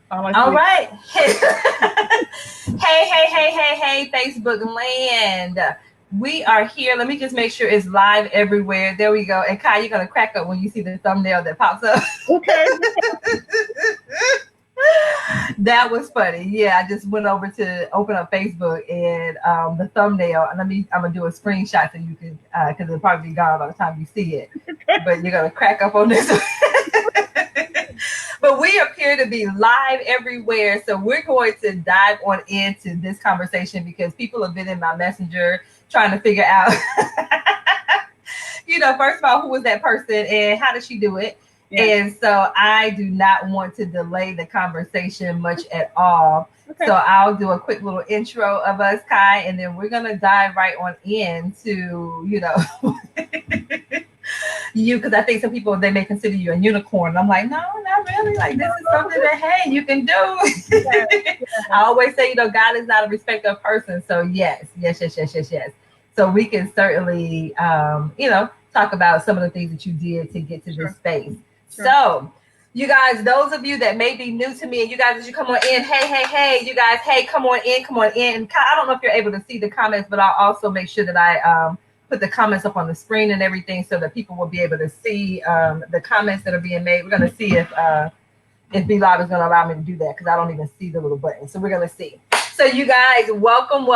All right. Hey, Facebook land. We are here. Let me just make sure it's live everywhere. There we go. And Kai, you're going to crack up when you see the thumbnail that pops up. Okay. That was funny. Yeah, I just went over to open up Facebook and the thumbnail. And I'm going to do a screenshot so you can, because it'll probably be gone by the time you see it. But you're going to crack up on this. But we appear to be live everywhere. So we're going to dive on into this conversation because people have been in my messenger trying to figure out, first of all, who was that person and how did she do it? Yeah. And so I do not want to delay the conversation much at all. Okay. So I'll do a quick little intro of us, Kai, and then we're going to dive right on into, you, because I think some people, they may consider you a unicorn. I'm like, no, not really. Like, this is something that, hey, you can do. Yeah. I always say, God is not a respecter of person. So yes. So we can certainly, talk about some of the things that you did to get to this space. Sure. So you guys, those of you that may be new to me, and you guys, as you come on in, hey, you guys, hey, come on in. And I don't know if you're able to see the comments, but I'll also make sure that I put the comments up on the screen and everything so that people will be able to see the comments that are being made. We're going to see if Be Live is going to allow me to do that because I don't even see the little button. So we're going to see. So you guys, welcome to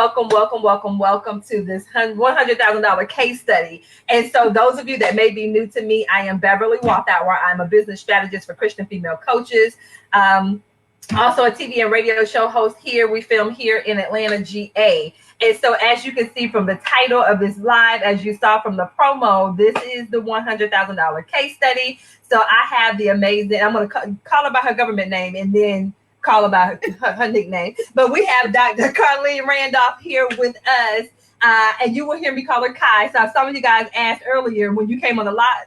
this $100,000 case study. And so those of you that may be new to me, I am Beverly Walthour. I'm a business strategist for Christian female coaches. Also a TV and radio show host here. We film here in Atlanta, GA. And so as you can see from the title of this live, as you saw from the promo, this is the $100,000 case study. So I have the amazing, I'm going to call her by her government name and then call about her nickname. But we have Dr. Carlene Randolph here with us. And you will hear me call her Kai. So some of you guys asked earlier when you came on the live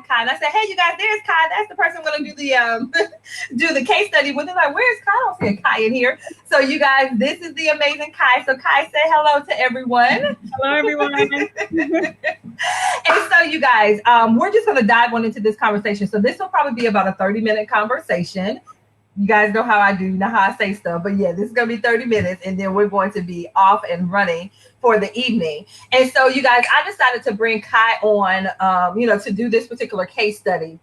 Kai, and I said, hey, you guys, there's Kai. That's the person I'm going to do the do the case study with. They're like, where's Kai? I don't see a Kai in here. So you guys, this is the amazing Kai. So Kai, say hello to everyone. Hello, everyone. And so you guys, we're just going to dive on into this conversation. So this will probably be about a 30-minute conversation. You guys know how I do, know how I say stuff. But yeah, this is going to be 30 minutes and then we're going to be off and running for the evening. And so you guys, I decided to bring Kai on, to do this particular case study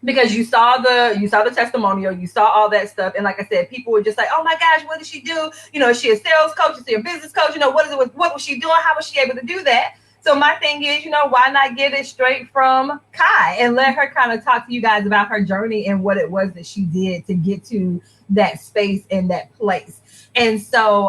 because you saw the testimonial, you saw all that stuff. And like I said, people were just like, oh my gosh, what did she do? Is she a sales coach? Is she a business coach? What was she doing? How was she able to do that? So my thing is, why not get it straight from Kai and let her kind of talk to you guys about her journey and what it was that she did to get to that space and that place. And so,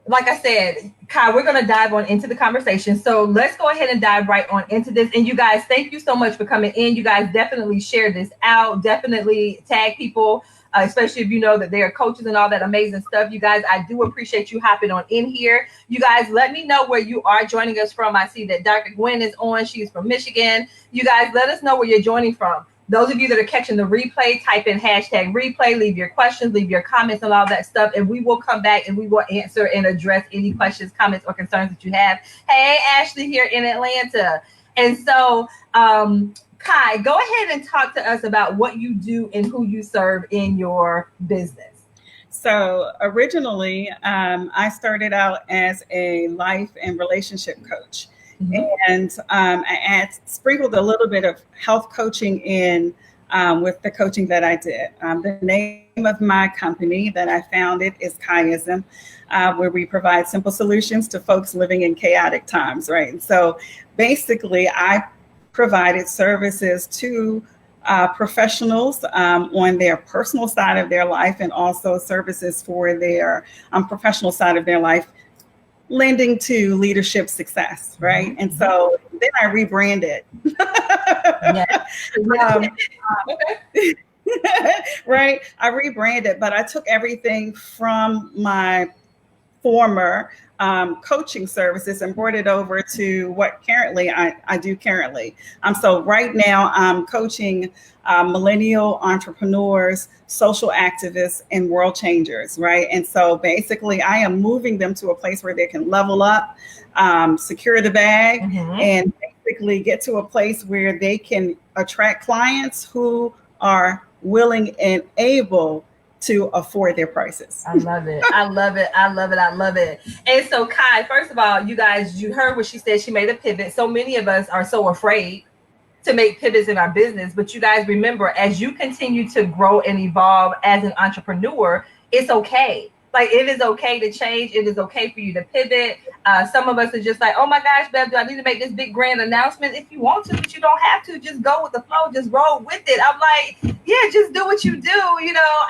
like I said, Kai, we're going to dive on into the conversation. So let's go ahead and dive right on into this. And you guys, thank you so much for coming in. You guys definitely share this out. Definitely tag people. Especially if you know that they are coaches and all that amazing stuff. You guys, I do appreciate you hopping on in here. You guys, let me know where you are joining us from. I see that Dr. Gwen is on. She's from Michigan. You guys, let us know where you're joining from. Those of you that are catching the replay, type in hashtag replay, leave your questions, leave your comments and all that stuff. And we will come back and we will answer and address any questions, comments, or concerns that you have. Hey, Ashley here in Atlanta. And so, Kai, go ahead and talk to us about what you do and who you serve in your business. So originally, I started out as a life and relationship coach. Mm-hmm. And I sprinkled a little bit of health coaching in with the coaching that I did. The name of my company that I founded is Kaiism, where we provide simple solutions to folks living in chaotic times, right? And so basically, I provided services to professionals on their personal side of their life and also services for their professional side of their life, lending to leadership success, right? Mm-hmm. And so then I rebranded. Right? I rebranded, but I took everything from my former coaching services and brought it over to what currently I do currently. So right now I'm coaching millennial entrepreneurs, social activists, and world changers, right? And so basically I am moving them to a place where they can level up, secure the bag, mm-hmm. and basically get to a place where they can attract clients who are willing and able to afford their prices. I love it. I love it. I love it. I love it. And so, Kai, first of all, you guys, you heard what she said. She made a pivot. So many of us are so afraid to make pivots in our business. But you guys remember, as you continue to grow and evolve as an entrepreneur, it's okay. Like, it is okay to change. It is okay for you to pivot. Some of us are just like, oh my gosh, Bev, do I need to make this big grand announcement? If you want to, but you don't have to. Just go with the flow. Just roll with it. I'm like, yeah, just do what you do,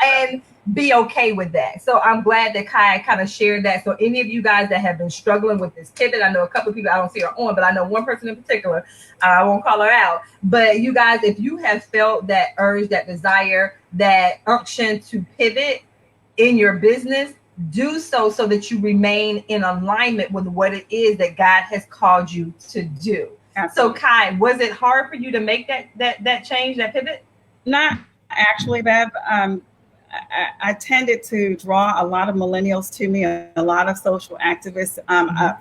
and be okay with that. So I'm glad that Kai kind of shared that. So any of you guys that have been struggling with this pivot, I know a couple of people, I don't see her on, but I know one person in particular, I won't call her out. But you guys, if you have felt that urge, that desire, that unction to pivot in your business, do so that you remain in alignment with what it is that God has called you to do. Absolutely. So Kai, was it hard for you to make that change, that pivot? Not actually, Bev. I tended to draw a lot of millennials to me, a lot of social activists.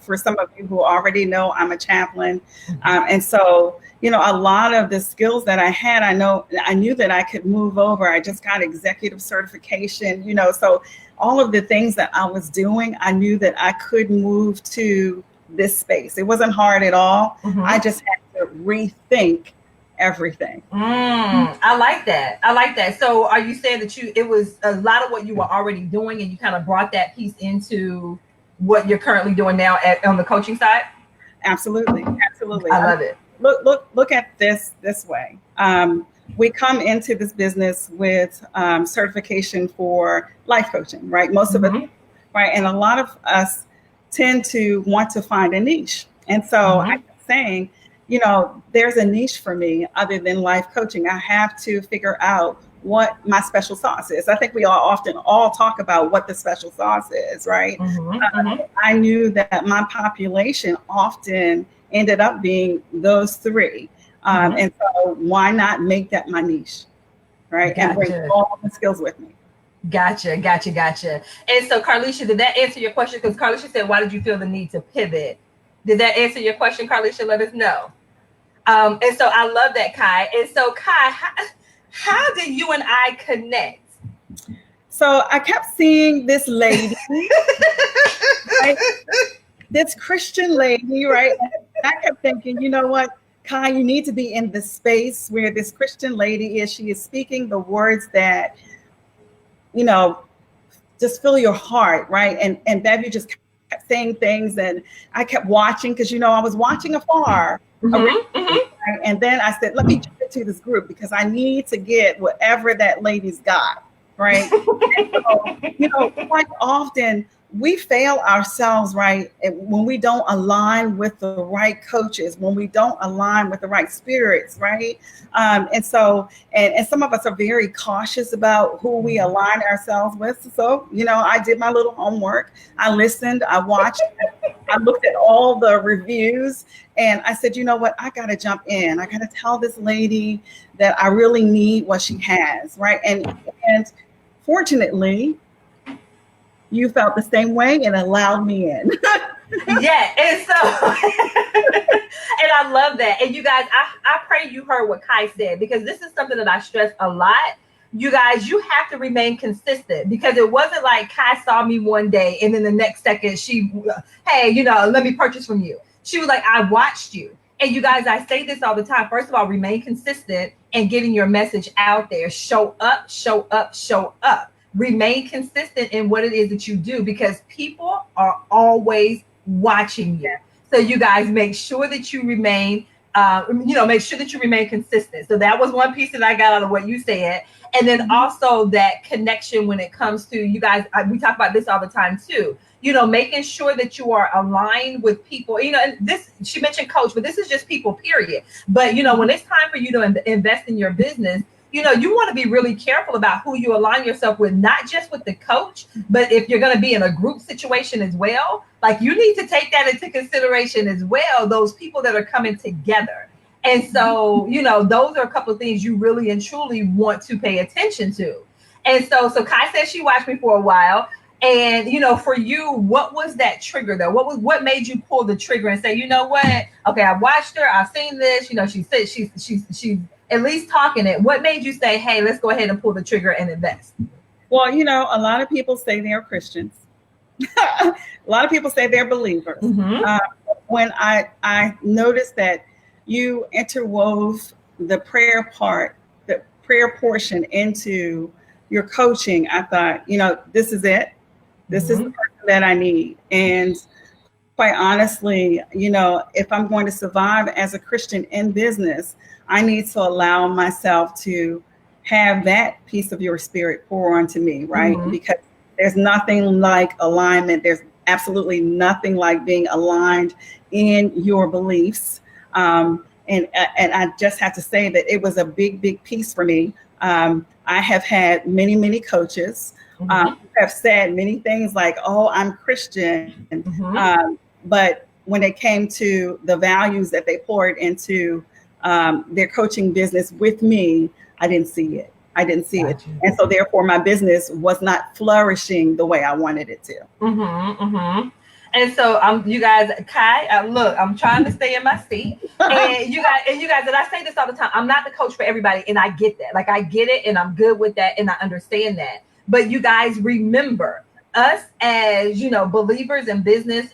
For some of you who already know, I'm a chaplain. And so, a lot of the skills that I had, I knew that I could move over. I just got executive certification, so all of the things that I was doing, I knew that I could move to this space. It wasn't hard at all. I just had to rethink everything. I like that. So are you saying that it was a lot of what you were already doing and you kind of brought that piece into what you're currently doing now on the coaching side? Absolutely. I love it. Look at this way. We come into this business with certification for life coaching, right? Most of it, right? And a lot of us tend to want to find a niche. And so I'm saying, there's a niche for me other than life coaching. I have to figure out what my special sauce is. I think we often talk about what the special sauce is, right? I knew that my population often ended up being those three. And so why not make that my niche, right? Gotcha. And bring all the skills with me. Gotcha. And so Carlisha, did that answer your question? Because Carlisha said, why did you feel the need to pivot? Did that answer your question, Carlisha? Let us know. And so I love that, Kai. And so Kai, how did you and I connect? So I kept seeing this lady, right? This Christian lady, right? I kept thinking, you know what, Kai, you need to be in the space where this Christian lady is. She is speaking the words that, just fill your heart, right? And Bev, you just kept saying things, and I kept watching because, I was watching afar. And then I said, let me jump into this group because I need to get whatever that lady's got, right? And so, quite often we fail ourselves, right? When we don't align with the right coaches, when we don't align with the right spirits, right? And so some of us are very cautious about who we align ourselves with. So, I did my little homework. I listened, I watched, I looked at all the reviews, and I said, you know what? I got to jump in. I got to tell this lady that I really need what she has, right? And fortunately, you felt the same way and allowed me in. Yeah, and so, and I love that. And you guys, I pray you heard what Kai said, because this is something that I stress a lot. You guys, you have to remain consistent, because it wasn't like Kai saw me one day and then the next second hey, let me purchase from you. She was like, I watched you. And you guys, I say this all the time. First of all, remain consistent and getting your message out there. Show up. Remain consistent in what it is that you do, because people are always watching you. So you guys, make sure that you remain, consistent. So that was one piece that I got out of what you said. And then also that connection when it comes to, you guys, we talk about this all the time too, making sure that you are aligned with people, and this, she mentioned coach, but this is just people, period. But, when it's time for you to invest in your business, you want to be really careful about who you align yourself with, not just with the coach, but if you're going to be in a group situation as well, like you need to take that into consideration as well, those people that are coming together. And so, those are a couple of things you really and truly want to pay attention to. And so Kai said she watched me for a while. And, for you, what was that trigger though? What made you pull the trigger and say, you know what? Okay, I watched her. I've seen this. She said she's at least talking it. What made you say, hey, let's go ahead and pull the trigger and invest? Well, you know, a lot of people say they're Christians. A lot of people say they're believers. When I noticed that you interwove the prayer part, the prayer portion into your coaching, I thought, you know, this is it. This is the person that I need. And quite honestly, you know, if I'm going to survive as a Christian in business, I need to allow myself to have that piece of your spirit pour onto me, right? Because there's nothing like alignment. There's absolutely nothing like being aligned in your beliefs. And I just have to say that it was a big piece for me. I have had many coaches who have said many things like, oh, I'm Christian. But when it came to the values that they poured into their coaching business with me, I didn't see it. And so therefore my business was not flourishing the way I wanted it to. And so you guys, Kai, look, I'm trying to stay in my seat. And you guys, and I say this all the time, I'm not the coach for everybody. And I get that. Like, I get it, and I'm good with that, and I understand that. But you guys remember, us as, you know, believers in business,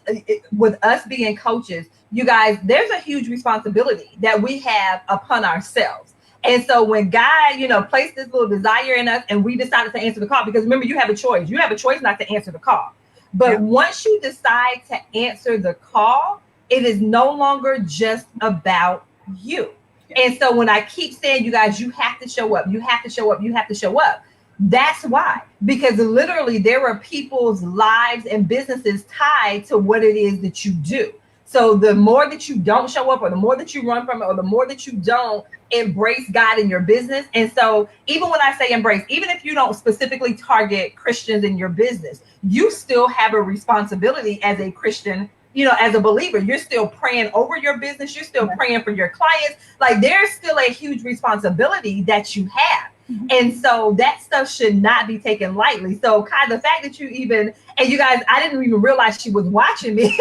with us being coaches, you guys, there's a huge responsibility that we have upon ourselves. And so when God, you know, placed this little desire in us and we decided to answer the call, because remember, you have a choice. You have a choice not to answer the call. But once you decide to answer the call, it is no longer just about you. And so when I keep saying, you guys, you have to show up, you have to show up, you have to show up. That's why, because literally there are people's lives and businesses tied to what it is that you do. So the more that you don't show up, or the more that you run from it, or the more that you don't embrace God in your business. And so even when I say embrace, even if you don't specifically target Christians in your business, you still have a responsibility as a Christian, you know, as a believer. You're still praying over your business. You're still praying for your clients. Like, there's still a huge responsibility that you have. And so that stuff should not be taken lightly. So Kai, the fact that you even, and you guys, I didn't even realize she was watching me.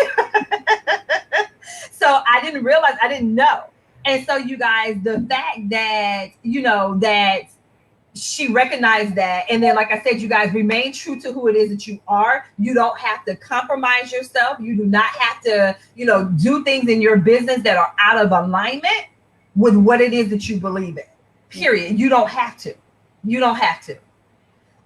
So I didn't realize, I didn't know. And so you guys, the fact that, you know, that she recognized that. And then, like I said, you guys remain true to who it is that you are. You don't have to compromise yourself. You do not have to, you know, do things in your business that are out of alignment with what it is that you believe in. Period. You don't have to. You don't have to.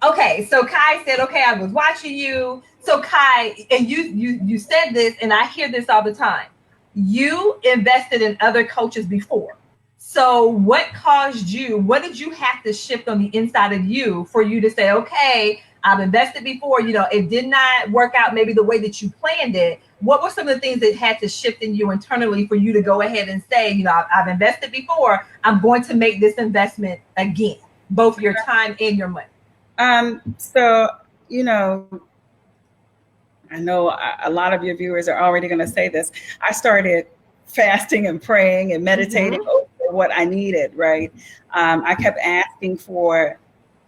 Okay, so Kai said, okay, I was watching you. So Kai, and you said this, and I hear this all the time. You invested in other coaches before. So what caused you, what did you have to shift on the inside of you for you to say, okay, I've invested before, you know, it did not work out maybe the way that you planned it. What were some of the things that had to shift in you internally for you to go ahead and say, you know, I've invested before, I'm going to make this investment again, both your time and your money? So, you know, I know a lot of your viewers are already going to say this. I started fasting and praying and meditating over what I needed, right? I kept asking for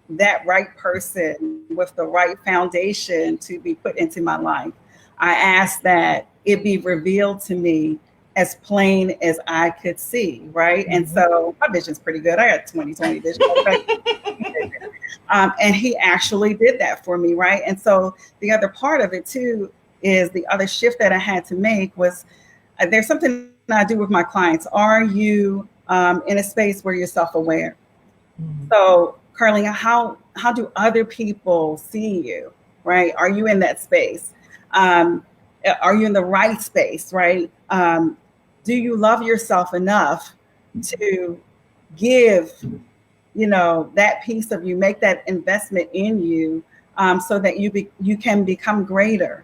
that right person with the right foundation to be put into my life. I asked that it be revealed to me as plain as I could see, right? And so my vision's pretty good. I got 20/20 vision. And he actually did that for me, right? And so the other part of it too is the other shift that I had to make was there's something I do with my clients. Are you in a space where you're self-aware? So, Carlene, how do other people see you, right? Are you in that space? Are you in the right space, right? Do you love yourself enough to give, you know, that piece of you, make that investment in you, so that you can become greater?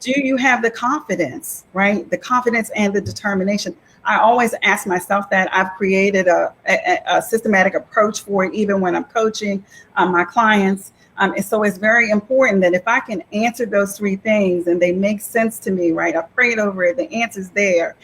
Do you have the confidence, right? The confidence and the determination. I always ask myself that. I've created a systematic approach for it, even when I'm coaching my clients. And so it's very important that if I can answer those three things and they make sense to me, right? I prayed over it, the answer's there,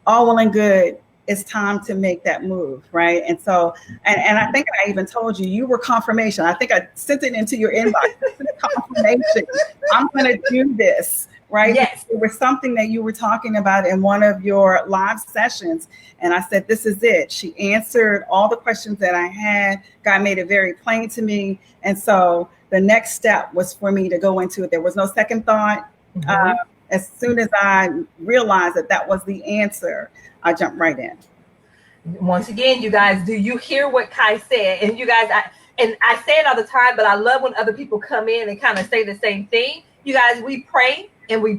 all well and good. it's time to make that move, right? And so, and I think I even told you, you were confirmation. I think I sent it into your inbox. Confirmation. I'm going to do this, right? Yes. It was something that you were talking about in one of your live sessions. And I said, this is it. She answered all the questions that I had. God made it very plain to me. And so the next step was for me to go into it. There was no second thought. As soon as I realized that that was the answer, I jumped right in. Once again, you guys, do you hear what Kai said? And you guys, I say it all the time, but I love when other people come in and kind of say the same thing. You guys, we pray and we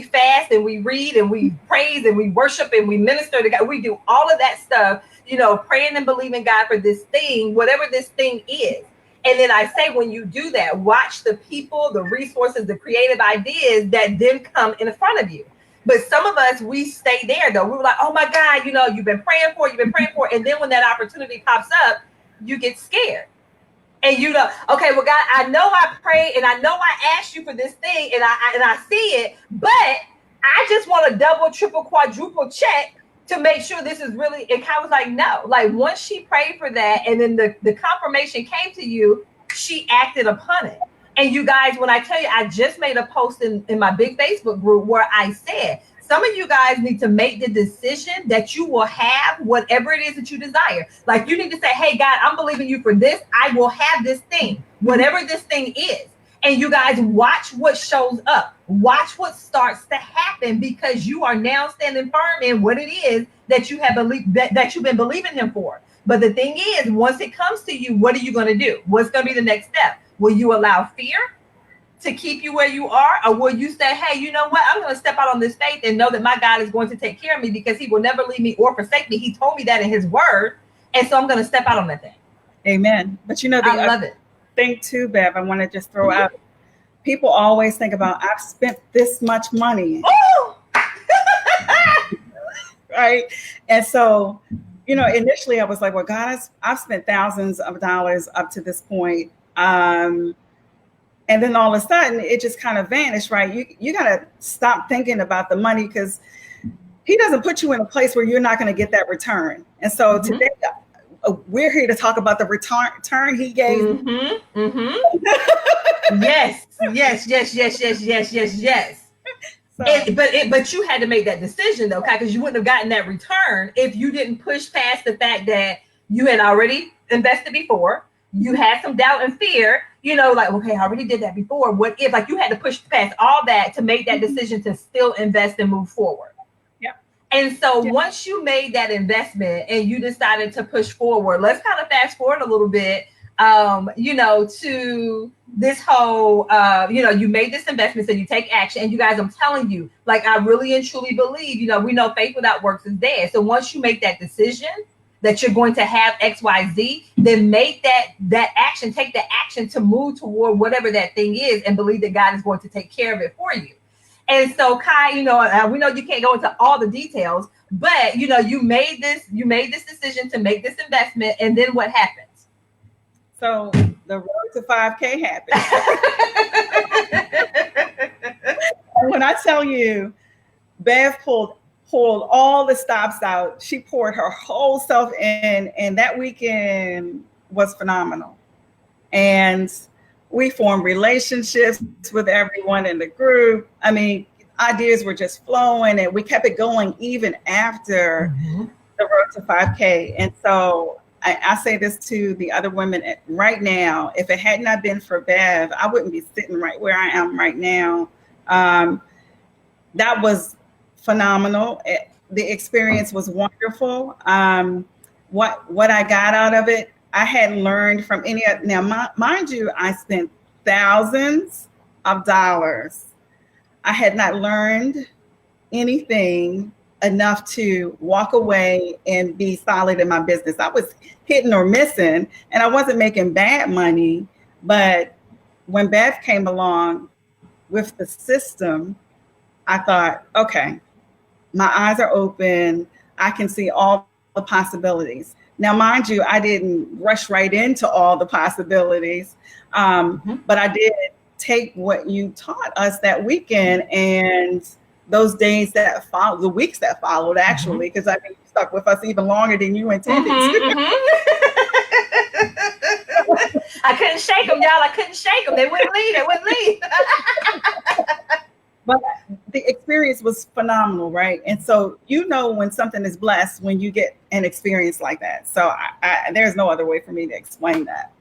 fast and we read and we praise and we worship and we minister to God. We do all of that stuff, praying and believing God for this thing, whatever this thing is. And then I say, when you do that, watch the people, the resources, the creative ideas that then come in front of you. But some of us, we stay there, though. We were like, oh, my God, you've been praying for it. And then when that opportunity pops up, you get scared. And okay, well, God, I know I prayed and I know I asked you for this thing and I see it, but I just want to double, triple, quadruple check to make sure this is really, and Kai was like, no. Like, once she prayed for that and then the confirmation came to you, she acted upon it. And you guys, when I tell you, I just made a post in my big Facebook group where I said, some of you guys need to make the decision that you will have whatever it is that you desire. Like, you need to say, hey, God, I'm believing you for this. I will have this thing, whatever this thing is. And you guys, watch what shows up. Watch what starts to happen, because you are now standing firm in what it is that you have believed, that you've been believing him for. But the thing is, once it comes to you, what are you going to do? What's going to be the next step? Will you allow fear to keep you where you are? Or will you say, hey, you know what? I'm going to step out on this faith and know that my God is going to take care of me, because he will never leave me or forsake me. He told me that in his word. And so I'm going to step out on that thing. Amen. But I love it. Thing too, Bev, I want to just throw out, people always think about, I've spent this much money. Right. And so, initially I was like, well, God, I've spent thousands of dollars up to this point. And then all of a sudden it just kind of vanished, right? You got to stop thinking about the money, because he doesn't put you in a place where you're not going to get that return. And so today we're here to talk about the return he gave. Yes. So. But you had to make that decision, though, because you wouldn't have gotten that return if you didn't push past the fact that you had already invested before. You had some doubt and fear, like, okay, I already did that before. What if, like, you had to push past all that to make that decision to still invest and move forward? Yeah. And so once you made that investment and you decided to push forward, let's kind of fast forward a little bit, to this whole, you made this investment, so you take action. And you guys, I'm telling you, like, I really and truly believe, we know faith without works is dead. So once you make that decision that you're going to have XYZ, then make that action, take the action to move toward whatever that thing is, and believe that God is going to take care of it for you. And so, Kai, we know you can't go into all the details, but you made this decision to make this investment, and then what happens? So the road to 5K happened. When I tell you, Bev pulled all the stops out. She poured her whole self in, and that weekend was phenomenal. And we formed relationships with everyone in the group. I mean, ideas were just flowing, and we kept it going even after the road to 5K. And so I say this to the other women right now. If it had not been for Bev, I wouldn't be sitting right where I am right now. That was phenomenal. The experience was wonderful. What I got out of it, I hadn't learned from any. Now, mind you, I spent thousands of dollars. I had not learned anything enough to walk away and be solid in my business. I was hitting or missing, and I wasn't making bad money. But when Bev came along with the system, I thought, okay, my eyes are open. I can see all the possibilities. Now, mind you, I didn't rush right into all the possibilities, but I did take what you taught us that weekend and those days that followed, the weeks that followed, actually, because I think you stuck with us even longer than you intended to. I couldn't shake them, y'all. I couldn't shake them. They wouldn't leave. They wouldn't leave. But the experience was phenomenal, right? And so when something is blessed when you get an experience like that. So there's no other way for me to explain that.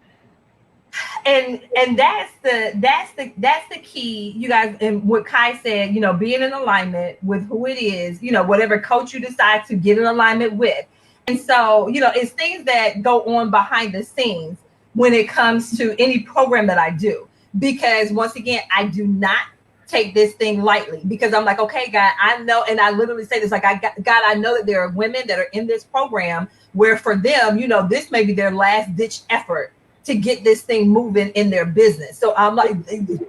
And that's the key, you guys. And what Kai said, being in alignment with who it is, whatever coach you decide to get in alignment with. And so, it's things that go on behind the scenes when it comes to any program that I do, because once again, I do not take this thing lightly, because I'm like, okay, God, I know. And I literally say this, like, God, I know that there are women that are in this program where for them, this may be their last ditch effort to get this thing moving in their business. So I'm like,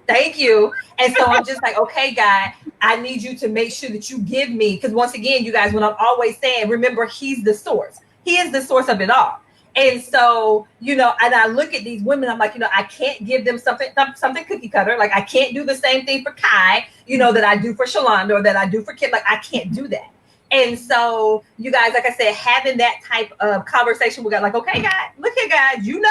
thank you. And so I'm just like, okay, God, I need you to make sure that you give me, because once again, you guys, when I'm always saying, remember, he's the source. He is the source of it all. And so, and I look at these women, I'm like, I can't give them something cookie cutter. Like, I can't do the same thing for Kai, that I do for Shalonda or that I do for Kim. Like, I can't do that. And so, you guys, like I said, having that type of conversation with God, like, okay, God, look here, guys, you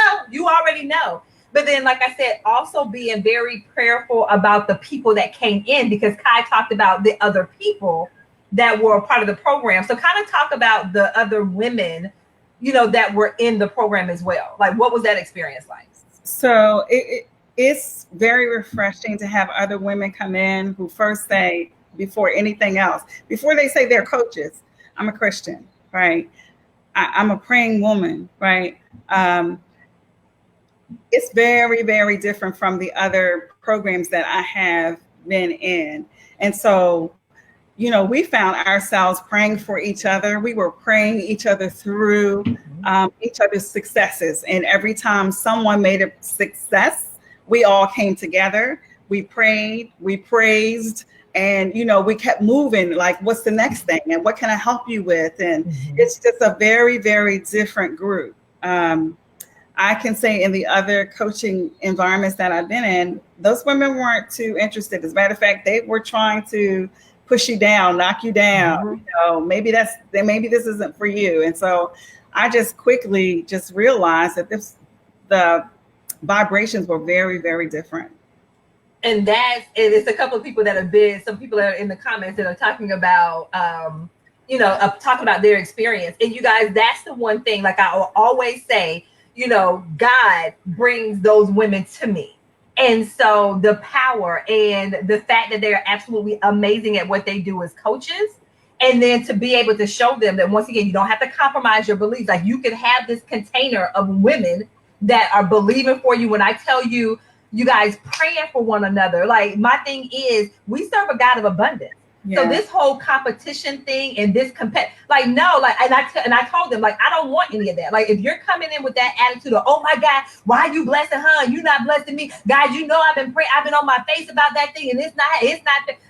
already know. But then, like I said, also being very prayerful about the people that came in, because Kai talked about the other people that were a part of the program. So kind of talk about the other women, that were in the program as well. Like, what was that experience like? So it's very refreshing to have other women come in who first say, before anything else, before they say they're coaches, I'm a Christian, right? I'm a praying woman, right? It's very, very different from the other programs that I have been in. And so, we found ourselves praying for each other. We were praying each other through each other's successes. And every time someone made a success, we all came together. We prayed, we praised, and, we kept moving, like, what's the next thing? And what can I help you with? And it's just a very, very different group. I can say in the other coaching environments that I've been in, those women weren't too interested. As a matter of fact, they were trying to push you down, knock you down. Maybe this isn't for you. And so I just quickly realized that the vibrations were very, very different. And it's a couple of people that have been, some people that are in the comments that are talking about, talking about their experience. And you guys, that's the one thing, like I always say, God brings those women to me. And so the power and the fact that they're absolutely amazing at what they do as coaches, and then to be able to show them that, once again, you don't have to compromise your beliefs. Like, you can have this container of women that are believing for you. When I tell you, you guys praying for one another, like, my thing is, we serve a God of abundance. Yeah. So this whole competition thing and this and I told them, like, I don't want any of that. Like, if you're coming in with that attitude of, oh my God, why are you blessing her? You're not blessing me. Guys, I've been praying. I've been on my face about that thing, and it's not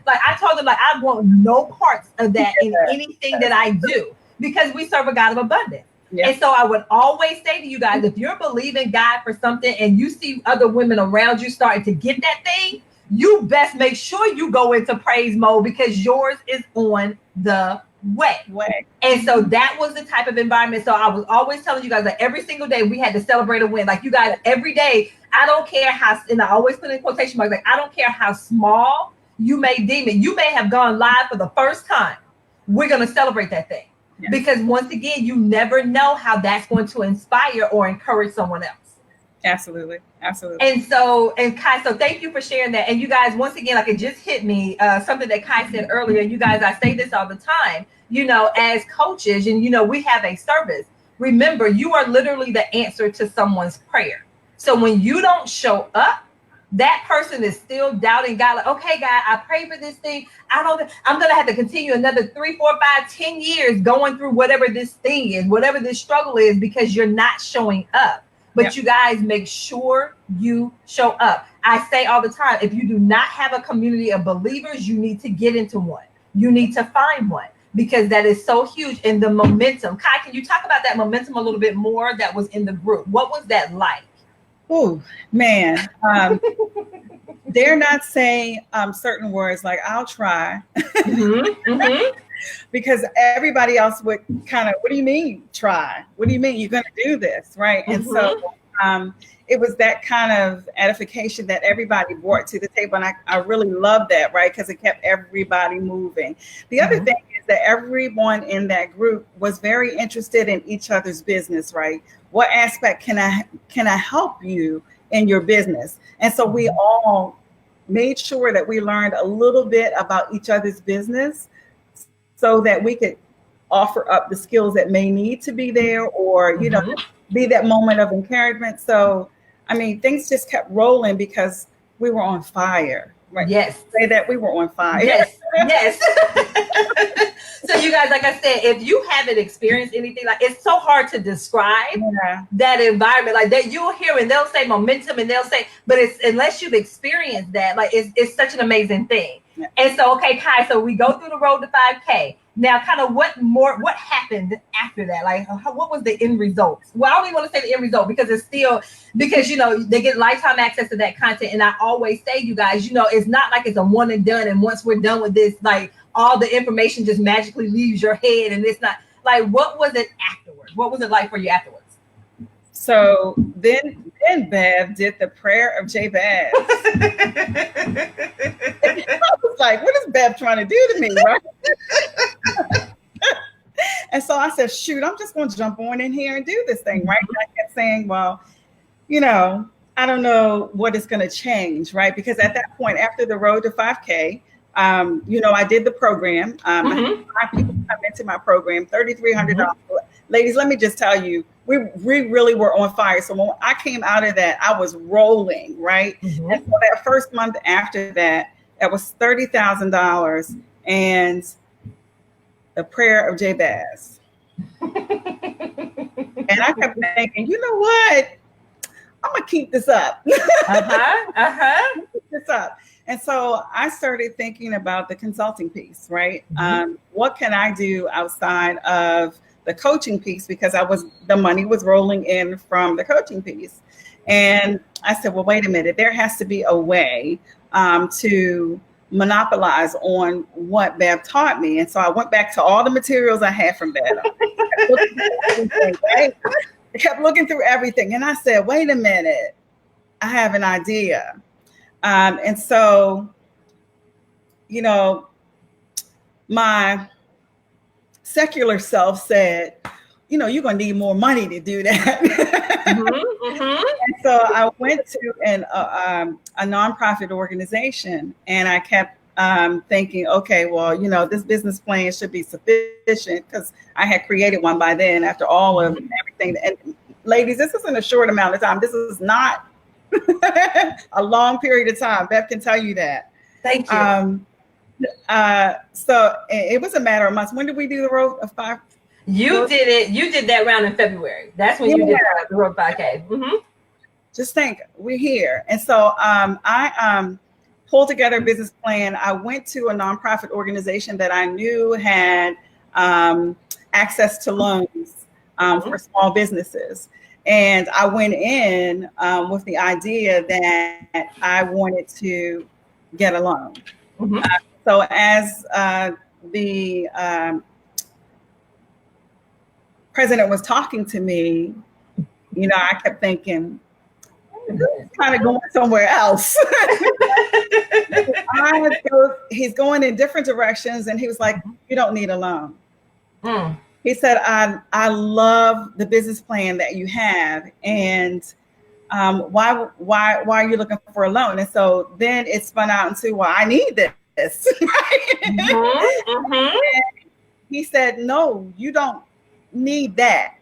like, I told them, like, I want no parts of that in anything that I do, because we serve a God of abundance. Yeah. And so I would always say to you guys, if you're believing God for something and you see other women around you starting to get that thing, you best make sure you go into praise mode, because yours is on the way. And so that was the type of environment. So I was always telling you guys that every single day we had to celebrate a win. Like, you guys, every day, I don't care how, and I always put in quotation marks, like, I don't care how small you may deem it. You may have gone live for the first time. We're going to celebrate that thing. Yes. Because once again, you never know how that's going to inspire or encourage someone else. Absolutely. And Kai, so thank you for sharing that. And you guys, once again, like, it just hit me, something that Kai said earlier. You guys, I say this all the time, as coaches, and, we have a service. Remember, you are literally the answer to someone's prayer. So when you don't show up, that person is still doubting God. Like, okay, God, I pray for this thing. I'm going to have to continue another 3, 4, 5, 10 years going through whatever this thing is, whatever this struggle is, because you're not showing up. But You guys, make sure you show up. I say all the time, if you do not have a community of believers, you need to get into one. You need to find one, because that is so huge. And the momentum. Kai, can you talk about that momentum a little bit more that was in the group? What was that like? Oh man, they're not saying certain words like "I'll try," because everybody else would kind of, "What do you mean try? What do you mean you're going to do this, right?" And so it was that kind of edification that everybody brought to the table, and I really love that, right? Because it kept everybody moving. The other thing is that everyone in that group was very interested in each other's business, right? What aspect can I help you in your business? And so we all made sure that we learned a little bit about each other's business so that we could offer up the skills that may need to be there, or, you know, be that moment of encouragement. So, I mean, things just kept rolling because we were on fire, right? Yes. Say that we were on fire. Yes. Yes. So you guys, like I said, if you haven't experienced anything, like, it's so hard to describe that environment, like that you'll hear, and they'll say momentum, and they'll say, but it's, unless you've experienced that, like, it's such an amazing thing. And so, okay, Kai, so we go through the road to 5K. Now, kind of what happened after that? Like, what was the end result? Well, I don't even want to say the end result, because it's still, because, you know, they get lifetime access to that content. And I always say, you guys, you know, it's not like it's a one and done. And once we're done with this, like, all the information just magically leaves your head. And it's not like, what was it afterwards? What was it like for you afterwards? So then Bev did the prayer of Jabez. I was like, what is Bev trying to do to me, right? And so I said, shoot, I'm just going to jump on in here and do this thing, right? And I kept saying, well, you know, I don't know what is going to change, right? Because at that point, after the road to 5K, you know, I did the program. I had 5 people come into my program, $3,300. Ladies, let me just tell you, we really were on fire. So when I came out of that, I was rolling, right? And so that first month after that, that was $30,000 and the prayer of Jabez. And I kept thinking, you know what? I'm gonna keep this up. Keep this up. And so I started thinking about the consulting piece, right? What can I do outside of the coaching piece? Because the money was rolling in from the coaching piece. And I said, well, wait a minute, there has to be a way to monopolize on what Bev taught me. And so I went back to all the materials I had from Bev. I kept looking through everything. And I said, wait a minute, I have an idea. And so, you know, my secular self said, you know, you're going to need more money to do that. And so I went to a nonprofit organization, and I kept thinking, okay, well, you know, this business plan should be sufficient, because I had created one by then after all of everything. And ladies, this isn't a short amount of time. This is not a long period of time. Beth can tell you that. Thank you. So it was a matter of months. When did we do the road of 5? You did that round in February. That's when you did the road 5K. Just think, we're here. And so I pulled together a business plan. I went to a nonprofit organization that I knew had access to loans for small businesses. And I went in with the idea that I wanted to get a loan. So as the president was talking to me, you know, I kept thinking, kind of going somewhere else. He's going in different directions, and he was like, you don't need a loan. He said, I love the business plan that you have, and why are you looking for a loan? And so then it spun out into, well, I need this. And he said, no, you don't need that.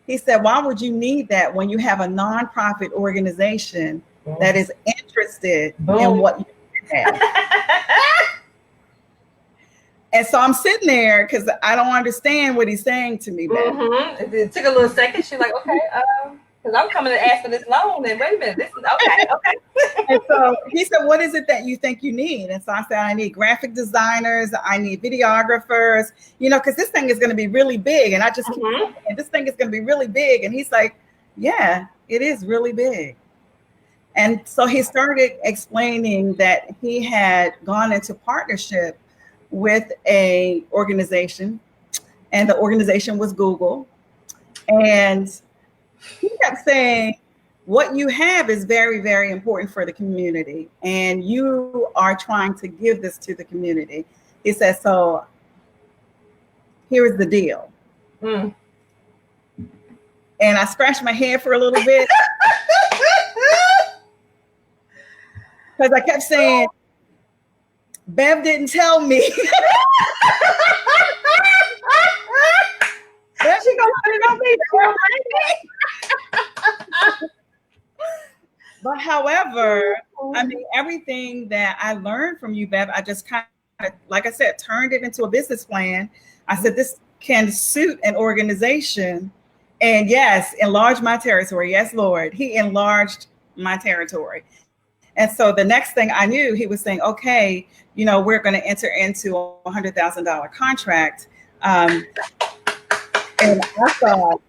He said, why would you need that when you have a nonprofit organization that is interested in what you have? And so I'm sitting there because I don't understand what he's saying to me. It took a little second. She's like, okay, because I'm coming to ask for this loan. And wait a minute, this is okay. And so he said, what is it that you think you need? And so I said, I need graphic designers. I need videographers, you know, because this thing is going to be really big. And I just keep thinking, this thing is going to be really big. And he's like, yeah, it is really big. And so he started explaining that he had gone into partnership with a organization, and the organization was Google. And he kept saying, what you have is very, very important for the community, and you are trying to give this to the community. He said, so here's the deal. And I scratched my head for a little bit because I kept saying, Bev didn't tell me. Bev, she gonna put it on me. But however, I mean, everything that I learned from you, Bev, I just kind of, like I said, turned it into a business plan. I said, this can suit an organization. And yes, enlarge my territory. Yes, Lord. He enlarged my territory. And so the next thing I knew, he was saying, okay, you know, we're going to enter into a $100,000 contract. And I thought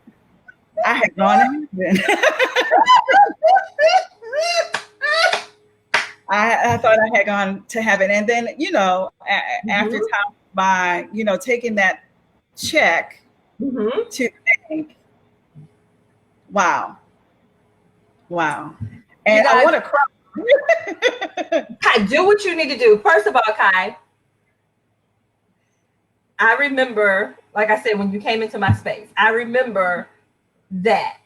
I had gone in. I thought I had gone to heaven. And then, you know, after time by, you know, taking that check to think, wow. And I want to cry. Kai, do what you need to do. First of all, Kai, I remember, like I said, when you came into my space, I remember that.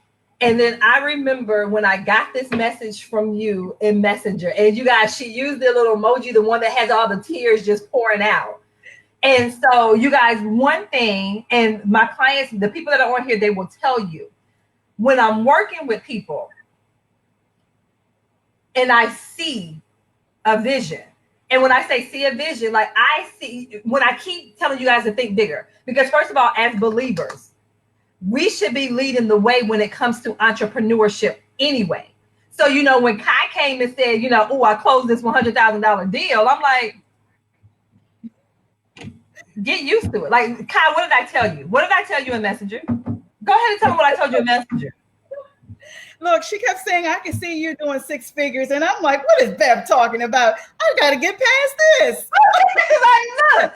And then I remember when I got this message from you in Messenger, and you guys, she used the little emoji, the one that has all the tears just pouring out. And so you guys, one thing, and my clients, the people that are on here, they will tell you, when I'm working with people and I see a vision, and when I say see a vision, like I see, when I keep telling you guys to think bigger, because first of all, as believers, we should be leading the way when it comes to entrepreneurship anyway. So, you know, when Kai came and said, you know, oh, I closed this $100,000 deal, I'm like, get used to it. Like, Kai, what did I tell you? What did I tell you in Messenger? Go ahead and tell me what I told you in Messenger. Look, she kept saying, I can see you doing six figures. And I'm like, what is Bev talking about? I got to get past this. Like, look,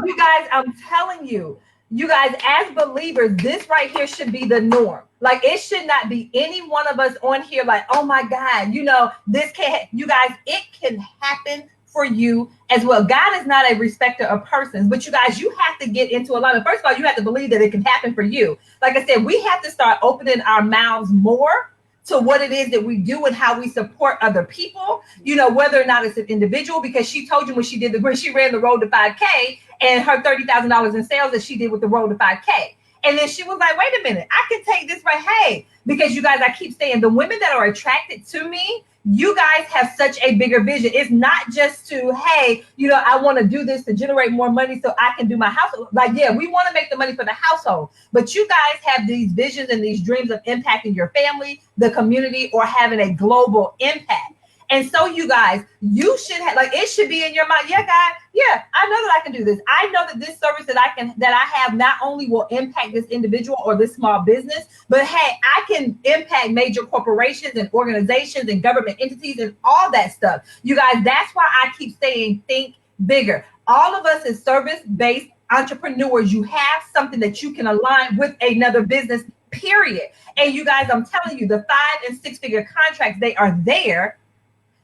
you guys, I'm telling you, you guys, as believers, this right here should be the norm. Like, it should not be any one of us on here like, oh my God, you know, this can't, you guys, it can happen for you as well. God is not a respecter of persons, but you guys, you have to get into alignment. First of all, you have to believe that it can happen for you. Like I said, we have to start opening our mouths more to what it is that we do and how we support other people, you know, whether or not it's an individual, because she told you when she did she ran the road to 5K and her $30,000 in sales that she did with the road to 5K. And then she was like, wait a minute, I can take this right. Hey, because you guys, I keep saying the women that are attracted to me, you guys have such a bigger vision. It's not just to, hey, you know, I want to do this to generate more money so I can do my household. Like, yeah, we want to make the money for the household, but you guys have these visions and these dreams of impacting your family, the community, or having a global impact. And so you guys, you should have, like, it should be in your mind. Yeah, God, yeah, I know that I can do this. I know that this service that I have not only will impact this individual or this small business, but hey, I can impact major corporations and organizations and government entities and all that stuff. You guys, that's why I keep saying, think bigger. All of us as service-based entrepreneurs, you have something that you can align with another business, period. And you guys, I'm telling you, the 5- and 6-figure contracts, they are there.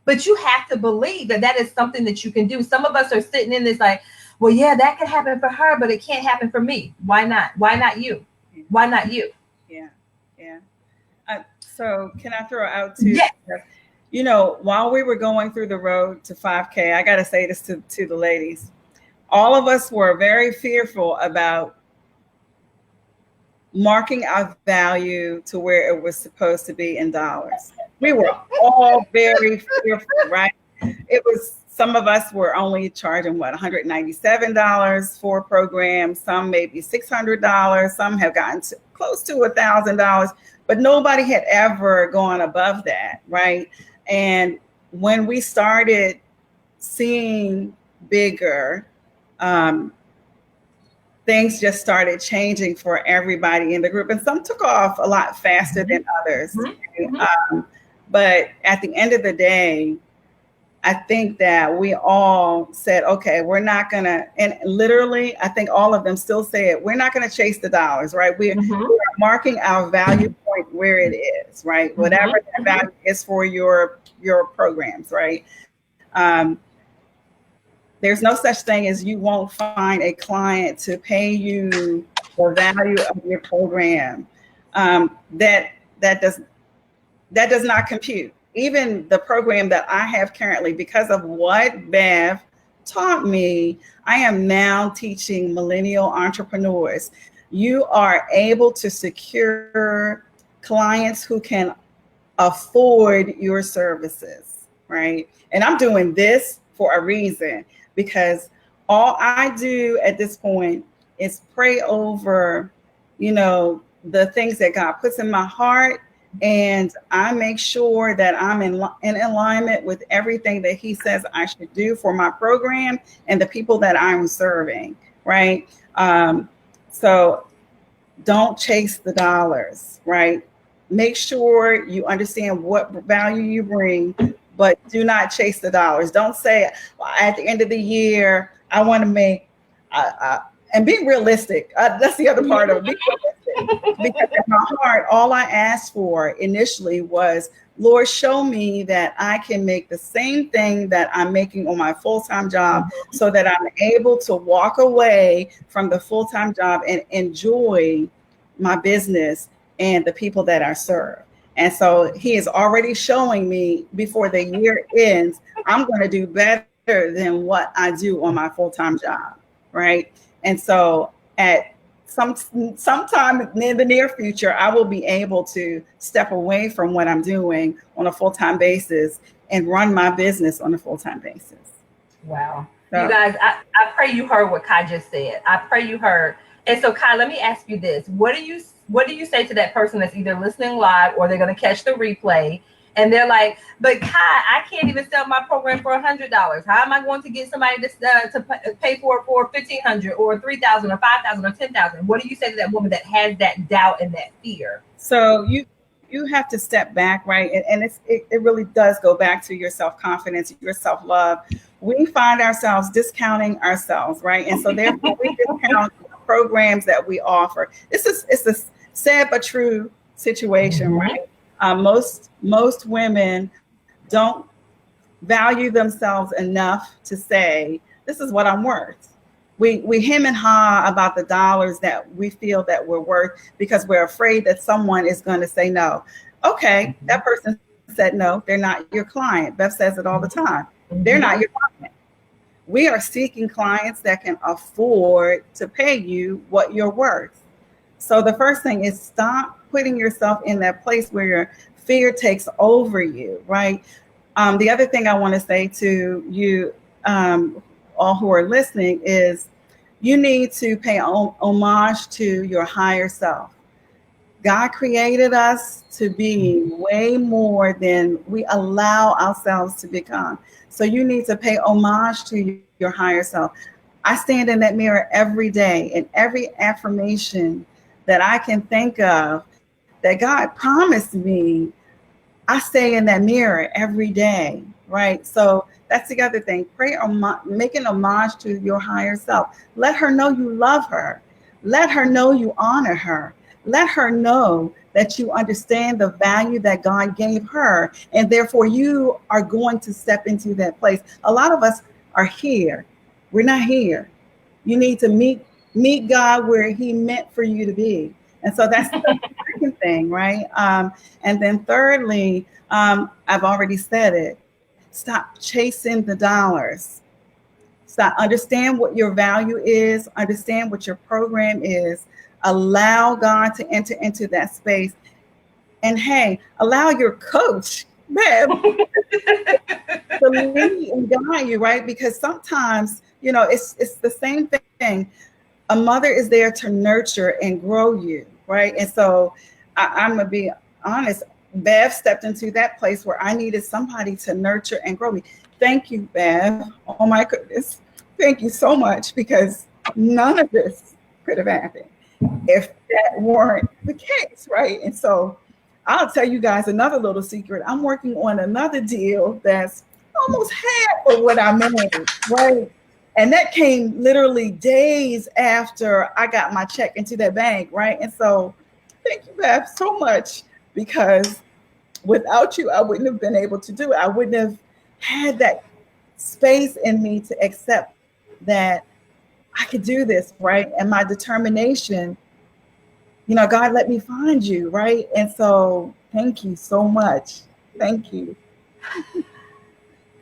But you have to believe that that is something that you can do. Some of us are sitting in this like, well, yeah, that could happen for her, but it can't happen for me. Why not? Why not you? Why not you? Yeah. So can I throw out too? Yes. You know, while we were going through the road to 5K, I got to say this to the ladies. All of us were very fearful about marking our value to where it was supposed to be in dollars. We were all very fearful, right? It was, some of us were only charging $197 for a program, some maybe $600, some have gotten close to $1,000, but nobody had ever gone above that, right? And when we started seeing bigger, things just started changing for everybody in the group, and some took off a lot faster than others. But at the end of the day, I think that we all said, okay, we're not going to, and literally, I think all of them still say it, we're not going to chase the dollars, right? We're marking our value point where it is, right? Whatever that value is for your programs, right? There's no such thing as you won't find a client to pay you the value of your program. That does not compute. Even the program that I have currently, because of what Bev taught me, I am now teaching millennial entrepreneurs. You are able to secure clients who can afford your services, right? And I'm doing this for a reason, because all I do at this point is pray over, the things that God puts in my heart. And I make sure that I'm in alignment with everything that he says I should do for my program and the people that I'm serving, right? So don't chase the dollars, right? Make sure you understand what value you bring, but do not chase the dollars. Don't say, well, at the end of the year, I want to make, and be realistic. That's the other part of it. Because in my heart, all I asked for initially was, Lord, show me that I can make the same thing that I'm making on my full-time job, so that I'm able to walk away from the full-time job and enjoy my business and the people that I serve. And so he is already showing me before the year ends, I'm going to do better than what I do on my full-time job, right? And so at sometime in the near future, I will be able to step away from what I'm doing on a full-time basis and run my business on a full-time basis. Wow. So, you guys, I pray you heard what Kai just said. I pray you heard. And so, Kai, let me ask you this. What do you say to that person that's either listening live or they're going to catch the replay? And they're like, but Kai, I can't even sell my program for $100. How am I going to get somebody to pay for it for $1,500 or $3,000 or $5,000 or $10,000? What do you say to that woman that has that doubt and that fear? So you have to step back, right? And it really does go back to your self-confidence, your self-love. We find ourselves discounting ourselves, right? And so therefore we discount the programs that we offer. It's a sad but true situation, right? Most women don't value themselves enough to say, this is what I'm worth. We hem and haw about the dollars that we feel that we're worth because we're afraid that someone is going to say no. Okay, that person said no, they're not your client. Beth says it all the time. They're not your client. We are seeking clients that can afford to pay you what you're worth. So the first thing is stop putting yourself in that place where your fear takes over you, right? The other thing I want to say to you, all who are listening, is you need to pay homage to your higher self. God created us to be way more than we allow ourselves to become. So you need to pay homage to your higher self. I stand in that mirror every day, and every affirmation that I can think of that God promised me, I stay in that mirror every day, right? So that's the other thing. Make an homage to your higher self. Let her know you love her. Let her know you honor her. Let her know that you understand the value that God gave her, and therefore you are going to step into that place. A lot of us are here. We're not here. You need to meet God where he meant for you to be. And so that's the second thing, right? And then thirdly, I've already said it, stop chasing the dollars. Stop, understand what your value is, understand what your program is, allow God to enter into that space. And hey, allow your coach, Bev, to lead and guide you, right? Because sometimes, it's the same thing. A mother is there to nurture and grow you, right? And so I'm going to be honest, Bev stepped into that place where I needed somebody to nurture and grow me. Thank you, Bev. Oh my goodness. Thank you so much, because none of this could have happened if that weren't the case, right? And so I'll tell you guys another little secret. I'm working on another deal that's almost half of what I made, right? And that came literally days after I got my check into that bank, right? And so thank you, Beth, so much, because without you, I wouldn't have been able to do it. I wouldn't have had that space in me to accept that I could do this, right? And my determination, God let me find you, right? And so thank you so much. Thank you.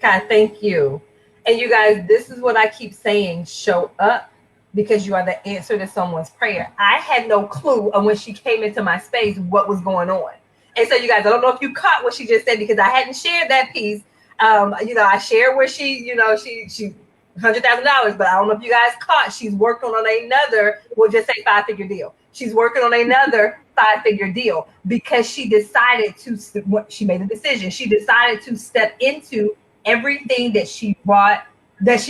God, thank you. And you guys, this is what I keep saying: show up, because you are the answer to someone's prayer. I had no clue when she came into my space what was going on. And so you guys, I don't know if you caught what she just said, because I hadn't shared that piece. I shared where she $100,000, but I don't know if you guys caught, she's working on another, we'll just say 5-figure deal. She's working on another 5-figure deal because she decided she made a decision. She decided to step into everything that she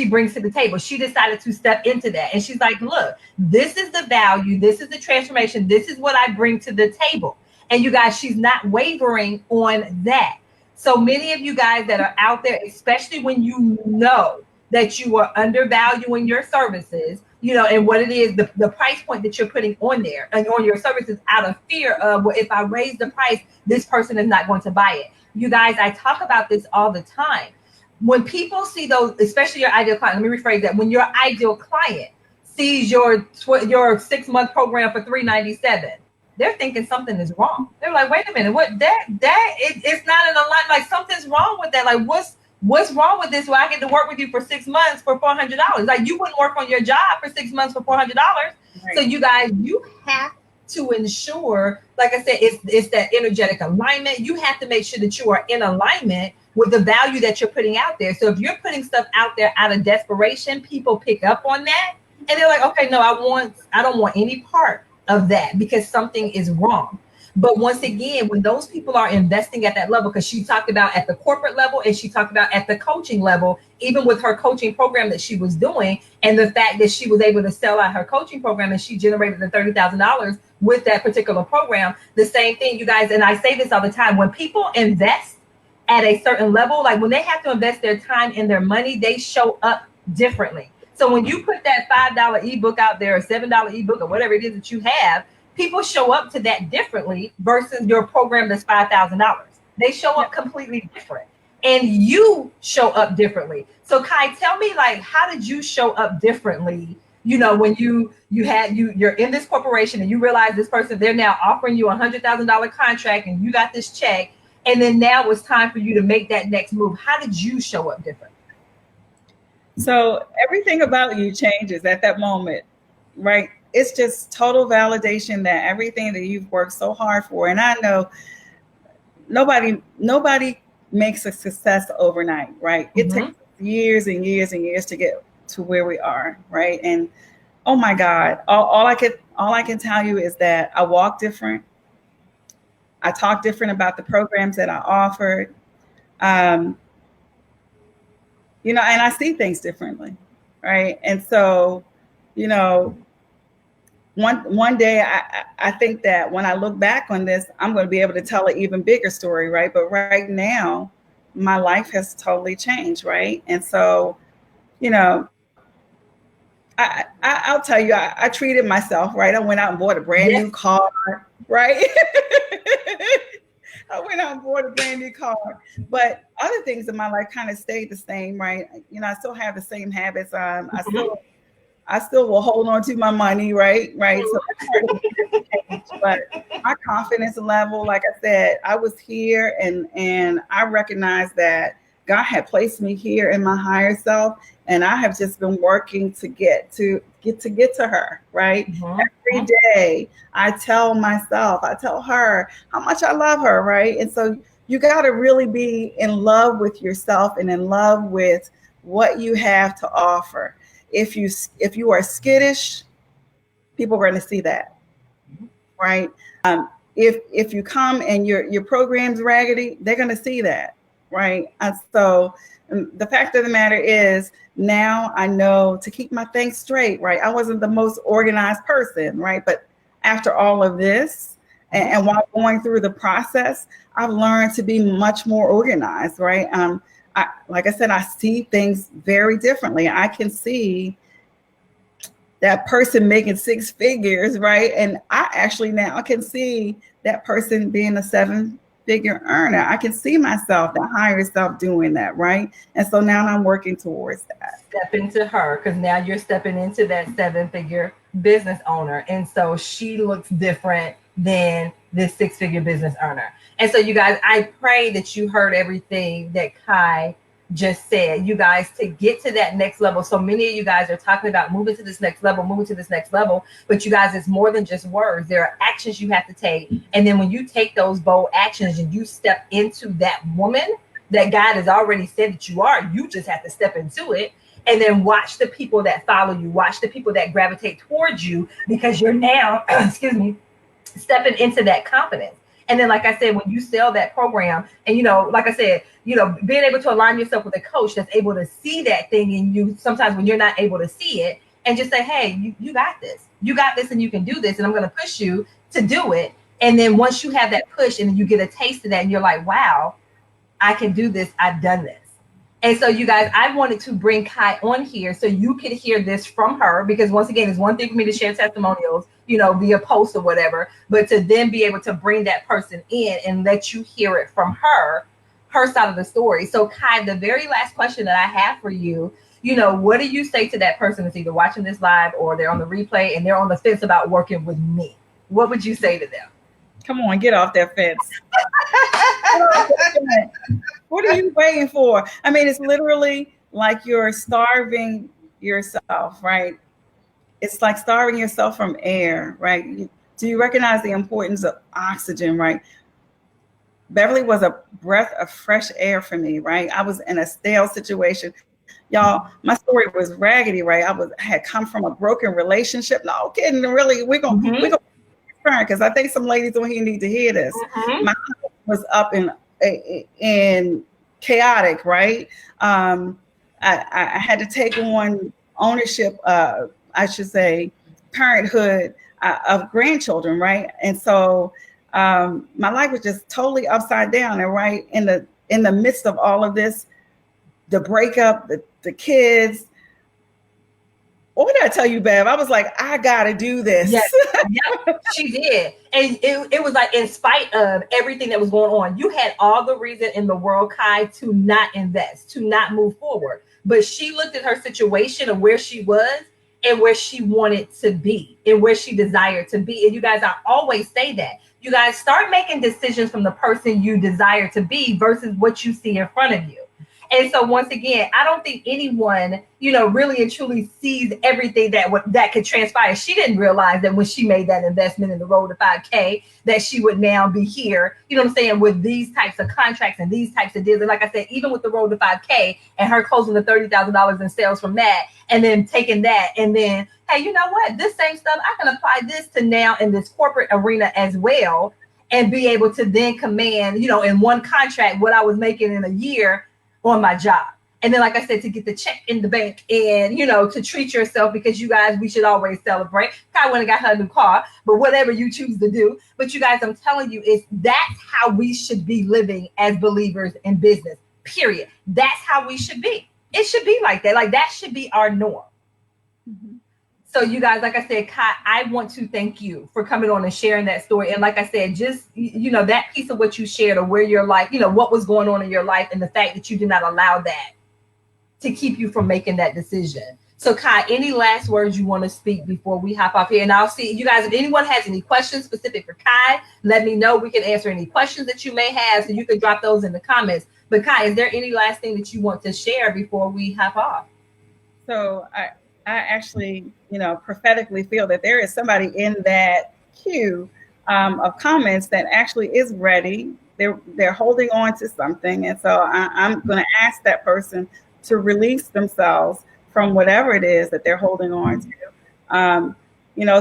brings to the table. She decided to step into that. And she's like, look, this is the value. This is the transformation. This is what I bring to the table. And you guys, she's not wavering on that. So many of you guys that are out there, especially when you know that you are undervaluing your services, and what it is, the price point that you're putting on there and on your services, out of fear of, well, if I raise the price, this person is not going to buy it. You guys, I talk about this all the time. When people see those, especially your ideal client, let me rephrase that. When your ideal client sees your 6-month program for $397, they're thinking something is wrong. They're like, wait a minute, it's not in alignment. Like, something's wrong with that. Like, what's wrong with this? Well, I get to work with you for 6 months for $400. Like, you wouldn't work on your job for 6 months for $400. Right. So you guys, you have to ensure, like I said, it's that energetic alignment. You have to make sure that you are in alignment with the value that you're putting out there. So if you're putting stuff out there out of desperation, people pick up on that and they're like, okay, no, I don't want any part of that, because something is wrong. But once again, when those people are investing at that level, because she talked about at the corporate level and she talked about at the coaching level, even with her coaching program that she was doing, and the fact that she was able to sell out her coaching program and she generated the $30,000 with that particular program. The same thing, you guys, and I say this all the time, when people invest at a certain level, like when they have to invest their time and their money, they show up differently. So when you put that $5 ebook out there, or $7 ebook, or whatever it is that you have, people show up to that differently versus your program that's $5,000. They show up completely different, and you show up differently. So Kai, tell me, like, how did you show up differently? When you're in this corporation and you realize this person, they're now offering you $100,000 contract and you got this check, and then now it's time for you to make that next move. How did you show up different? So everything about you changes at that moment, right? It's just total validation that everything that you've worked so hard for. And I know nobody makes a success overnight, right? It takes years and years and years to get to where we are, right? And oh my God, all I can tell you is that I walk different. I talk different about the programs that I offered. And I see things differently, right? And so, one day I think that when I look back on this, I'm going to be able to tell an even bigger story, right? But right now, my life has totally changed, right? And so, I'll tell you, I treated myself, right? I went out and bought a brand new car, right? I went out and bought a brand new car, but other things in my life kind of stayed the same, right? I still have the same habits. I still will hold on to my money, right? So, but my confidence level, like I said, I was here and I recognized that God had placed me here in my higher self, and I have just been working to get to her, right? Every day I tell her how much I love her, right? And so you got to really be in love with yourself and in love with what you have to offer. If you are skittish, people are going to see that, right? If you come and your program's raggedy, they're going to see that, right? And so the fact of the matter is, now I know to keep my things straight, right? I wasn't the most organized person, right? But after all of this, And while going through the process, I've learned to be much more organized, right? Like I said, I see things very differently. I can see that person making six figures, right? And I actually now can see that person being a seven-figure earner. I can see myself, that higher self, doing that, right? And so now I'm working towards that. Step into her, because now you're stepping into that seven-figure business owner. And so she looks different than this six-figure business earner. And so you guys, I pray that you heard everything that Kai just said, you guys, to get to that next level. So many of you guys are talking about moving to this next level, but you guys, it's more than just words. There are actions you have to take. And then when you take those bold actions and you step into that woman that God has already said that you are, you just have to step into it. And then watch the people that follow you, watch the people that gravitate towards you, because you're now, stepping into that confidence. And then, like I said, when you sell that program, and, like I said, being able to align yourself with a coach that's able to see that thing in you, sometimes when you're not able to see it, and just say, hey, you got this, and you can do this, and I'm going to push you to do it. And then once you have that push and you get a taste of that, and you're like, wow, I can do this. I've done this. And so you guys, I wanted to bring Kai on here so you could hear this from her, because once again, it's one thing for me to share testimonials, via post or whatever, but to then be able to bring that person in and let you hear it from her side of the story. So Kai, the very last question that I have for you, what do you say to that person that's either watching this live or they're on the replay and they're on the fence about working with me? What would you say to them? Come on, get off that fence. What are you waiting for? I mean, it's literally like you're starving yourself, right? It's like starving yourself from air, right? Do you recognize the importance of oxygen, right? Beverly was a breath of fresh air for me, right? I was in a stale situation. Y'all, my story was raggedy, right? I had come from a broken relationship. No kidding, really. We're gonna because I think some ladies on here need to hear this. Mm-hmm. My husband was up in chaotic, right? I had to take on ownership, I should say, parenthood of grandchildren, right? And so my life was just totally upside down. And right in the midst of all of this, the breakup, the kids. What did I tell you, Bev? I was like, I gotta do this. Yes. Yep, she did. And it was like, in spite of everything that was going on, you had all the reason in the world, Kai, to not invest, to not move forward. But she looked at her situation of where she was and where she wanted to be and where she desired to be. And you guys, I always say that. You guys start making decisions from the person you desire to be versus what you see in front of you. And so once again, I don't think anyone, really and truly sees everything that could transpire. She didn't realize that when she made that investment in the Road to 5K, that she would now be here, with these types of contracts and these types of deals. And like I said, even with the Road to 5K and her closing the $30,000 in sales from that, and then taking that, and then, hey, you know what? This same stuff, I can apply this to now in this corporate arena as well, and be able to then command, in one contract, what I was making in a year on my job. And then, like I said, to get the check in the bank and, to treat yourself, because you guys, we should always celebrate. Kai went and got her a new car, but whatever you choose to do. But you guys, I'm telling you, that's how we should be living as believers in business, period. That's how we should be. It should be like that. Like, that should be our norm. Mm-hmm. So you guys, like I said, Kai, I want to thank you for coming on and sharing that story. And like I said, just, that piece of what you shared, or where your life, what was going on in your life, and the fact that you did not allow that to keep you from making that decision. So Kai, any last words you want to speak before we hop off here? And I'll see you guys, if anyone has any questions specific for Kai, let me know. We can answer any questions that you may have. So you can drop those in the comments. But Kai, is there any last thing that you want to share before we hop off? So I actually, prophetically feel that there is somebody in that queue of comments that actually is ready. They're holding on to something. And so I'm going to ask that person to release themselves from whatever it is that they're holding on to.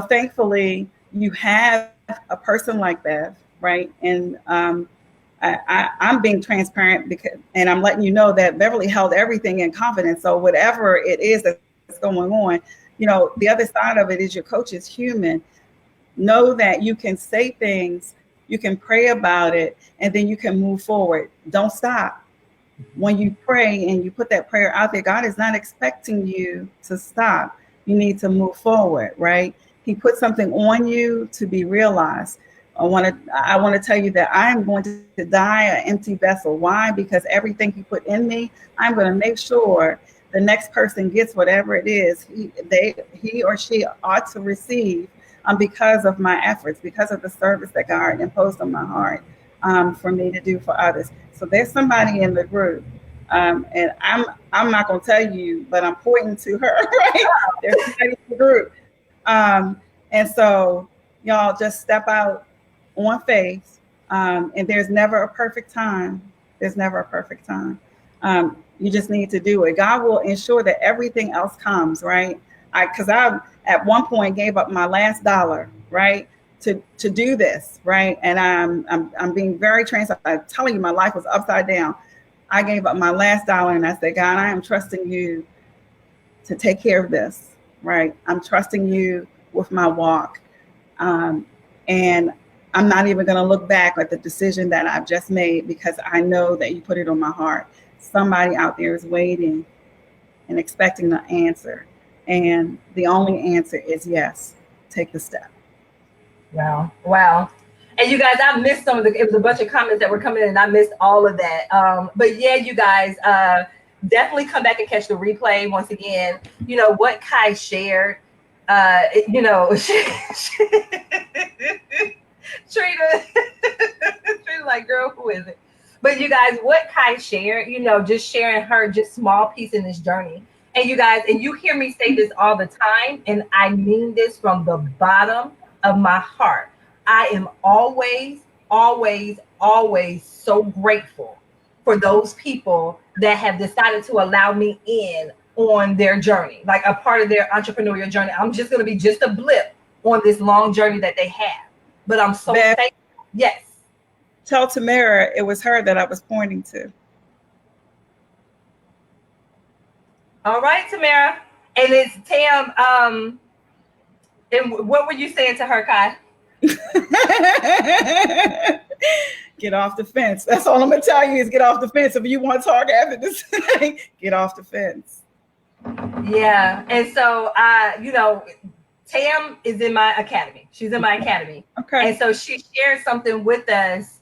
Thankfully, you have a person like that, right? And I'm being transparent and I'm letting you know that Beverly held everything in confidence. So whatever it is that's going on, the other side of it is your coach is human. know that you can say things, you can pray about it, and then you can move forward. Don't stop. When you pray and you put that prayer out there, God is not expecting you to stop. You need to move forward, right? He put something on you to be realized. I want to tell you that I am going to die an empty vessel. Why? Because everything He put in me, I'm going to make sure the next person gets whatever it is he or she ought to receive, because of my efforts, because of the service that God imposed on my heart, for me to do for others. So there's somebody in the group, and I'm not going to tell you, but I'm pointing to her. Right? There's somebody in the group, and so y'all just step out on faith, and there's never a perfect time. There's never a perfect time. You just need to do it. God will ensure that everything else comes, right? Because I at one point gave up my last dollar, right, to do this, right? And I'm being very transparent. I'm telling you, my life was upside down. I gave up my last dollar, and I said, God, I am trusting you to take care of this, right? I'm trusting you with my walk, and I'm not even going to look back at the decision that I've just made, because I know that you put it on my heart. Somebody out there is waiting and expecting the answer. And the only answer is yes, take the step. Wow. Wow. And you guys, I missed some of it was a bunch of comments that were coming in and I missed all of that. But yeah, you guys, definitely come back and catch the replay once again. You know, what Kai shared, Trina, like, girl, who is it? But you guys, what Kai shared, just sharing her just small piece in this journey. And you guys, and you hear me say this all the time, and I mean this from the bottom of my heart. I am always, always, always so grateful for those people that have decided to allow me in on their journey, like a part of their entrepreneurial journey. I'm just going to be just a blip on this long journey that they have. But I'm so thankful. Yes. Tell Tamara it was her that I was pointing to. All right, Tamara. And it's Tam. And what were you saying to her, Kai? Get off the fence. That's all I'm going to tell you is get off the fence. If you want to talk after this, get off the fence. Yeah. And so, Tam is in my academy. She's in my academy. Okay. And so she shared something with us,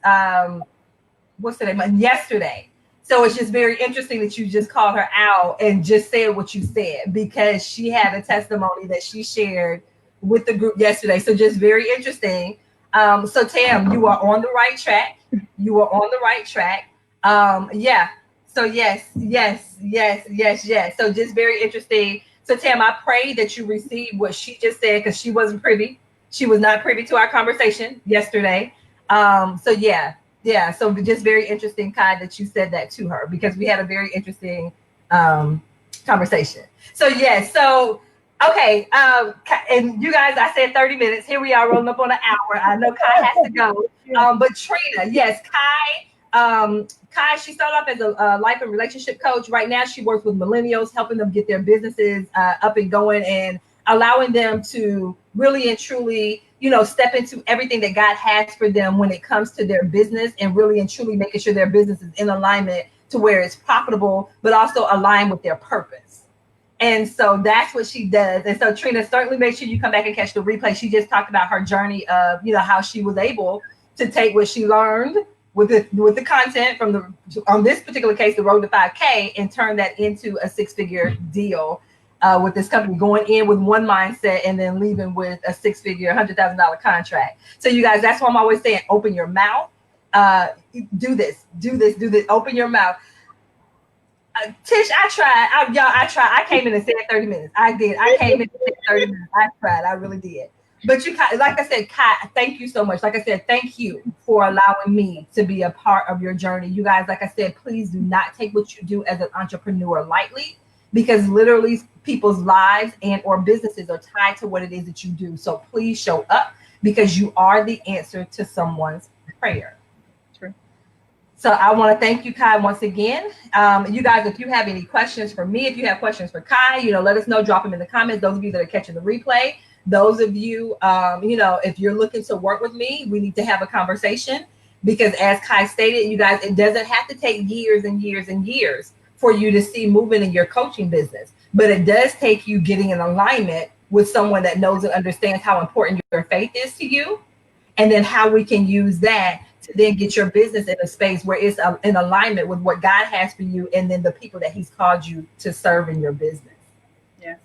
yesterday. So it's just very interesting that you just called her out and just said what you said, because she had a testimony that she shared with the group yesterday. So just very interesting. So Tam, you are on the right track. You are on the right track. Yeah. So yes. So just very interesting. So Tam, I pray that you received what she just said, because she wasn't privy. She was not privy to our conversation yesterday. So yeah. So just very interesting, Kai, that you said that to her, because we had a very interesting conversation. So yes. So okay. And you guys, I said 30 minutes. Here we are rolling up on an hour. I know Kai has to go. But Trina, yes, Kai, she started off as a life and relationship coach. Right now, she works with millennials, helping them get their businesses up and going and allowing them to really and truly, step into everything that God has for them when it comes to their business, and really and truly making sure their business is in alignment to where it's profitable, but also aligned with their purpose. And so that's what she does. And so Trina, certainly make sure you come back and catch the replay. She just talked about her journey of, how she was able to take what she learned with the content from on this particular case, the Road to 5K, and turn that into a 6-figure deal with this company, going in with one mindset and then leaving with a 6-figure, $100,000 contract. So you guys, that's why I'm always saying, open your mouth, do this, open your mouth. Tish, I tried. I came in and said 30 minutes. I did. I came in and said 30 minutes. I tried. I really did. But like I said, Kai, thank you so much. Like I said, thank you for allowing me to be a part of your journey. You guys, like I said, please do not take what you do as an entrepreneur lightly, because literally people's lives and or businesses are tied to what it is that you do. So please show up, because you are the answer to someone's prayer. True. So I want to thank you, Kai, once again. You guys, if you have any questions for me, if you have questions for Kai, let us know. Drop them in the comments. Those of you that are catching the replay. Those of you, if you're looking to work with me, we need to have a conversation, because as Kai stated, you guys, it doesn't have to take years and years and years for you to see movement in your coaching business, but it does take you getting in alignment with someone that knows and understands how important your faith is to you, and then how we can use that to then get your business in a space where it's in alignment with what God has for you, and then the people that he's called you to serve in your business. Yes.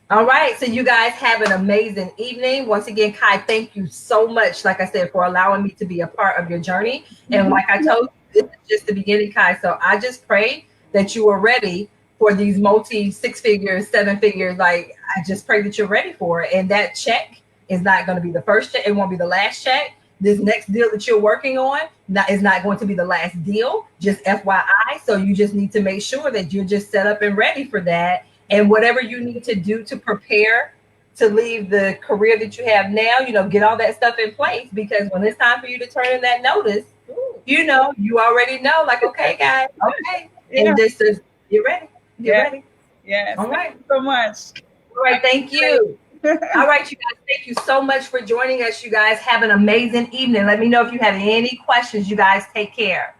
All right. So you guys have an amazing evening. Once again, Kai, thank you so much, like I said, for allowing me to be a part of your journey. And like I told you, this is just the beginning, Kai. So I just pray that you are ready for these multi 6 figures, 7 figures. Like, I just pray that you're ready for it. And that check is not going to be the first check. It won't be the last check. This next deal that you're working on is not going to be the last deal, just FYI. So you just need to make sure that you're just set up and ready for that. And whatever you need to do to prepare to leave the career that you have now, get all that stuff in place, because when it's time for you to turn in that notice, you already know, like, okay, guys, okay. Yeah. And just you're ready. You're ready. Yes. All right. Thank you so much. All right. Thank you. All right, you guys. Thank you so much for joining us. You guys have an amazing evening. Let me know if you have any questions. You guys take care.